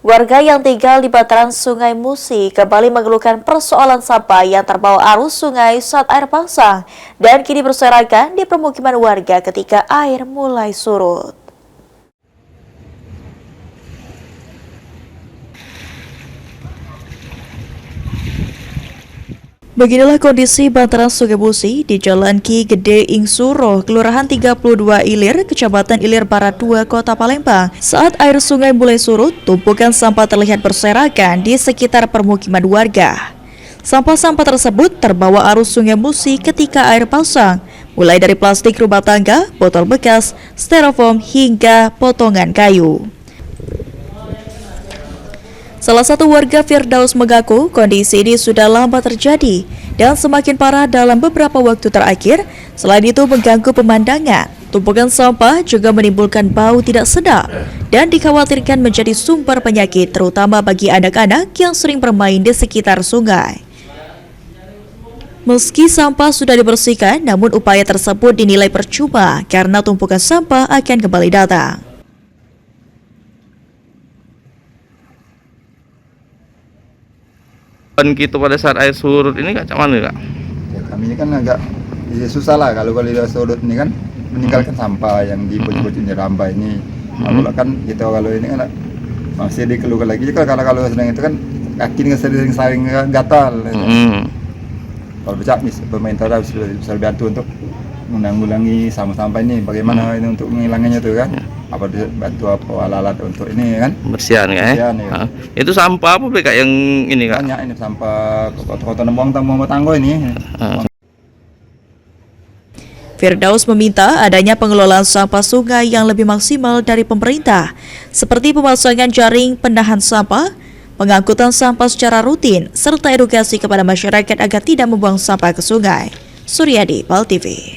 Warga yang tinggal di bantaran Sungai Musi kembali mengeluhkan persoalan sampah yang terbawa arus sungai saat air pasang dan kini berserakan di permukiman warga ketika air mulai surut. Beginilah kondisi bantaran Sungai Musi di Jalan Ki Gede Ingsuro, Kelurahan 32 Ilir, Kecamatan Ilir Barat 2, Kota Palembang. Saat air sungai mulai surut, tumpukan sampah terlihat berserakan di sekitar permukiman warga. Sampah-sampah tersebut terbawa arus Sungai Musi ketika air pasang, mulai dari plastik rumah tangga, botol bekas, styrofoam, hingga potongan kayu. Salah satu warga Firdaus mengaku kondisi ini sudah lama terjadi dan semakin parah dalam beberapa waktu terakhir. Selain itu mengganggu pemandangan, tumpukan sampah juga menimbulkan bau tidak sedap dan dikhawatirkan menjadi sumber penyakit terutama bagi anak-anak yang sering bermain di sekitar sungai. Meski sampah sudah dibersihkan, namun upaya tersebut dinilai percuma karena tumpukan sampah akan kembali datang. Gitu pada saat air surut ini kak, mana kak? Ya, kami ini kan agak susah lah kalau dia surut ini kan meninggalkan sampah yang di pojok-pojok ini rambai ini. Kalau kan kita kalau ini kan masih dikeluhkan lagi karena kalau sedang itu kan kaki ini sering gatal. Kalau bisa pemerintah bisa bantu untuk menanggulangi sampah-sampah ini. Bagaimana ini untuk menghilangannya tuh kan? Apa bantu apa alat-alat untuk ini kan? Bersihan ya? Ya. Itu sampah apa kak yang ini kak? Banyak ini sampah kota-kota buang tanggo ini. Firdaus meminta adanya pengelolaan sampah sungai yang lebih maksimal dari pemerintah, seperti pemasangan jaring penahan sampah, pengangkutan sampah secara rutin, serta edukasi kepada masyarakat agar tidak membuang sampah ke sungai. Suryadi, PAL TV.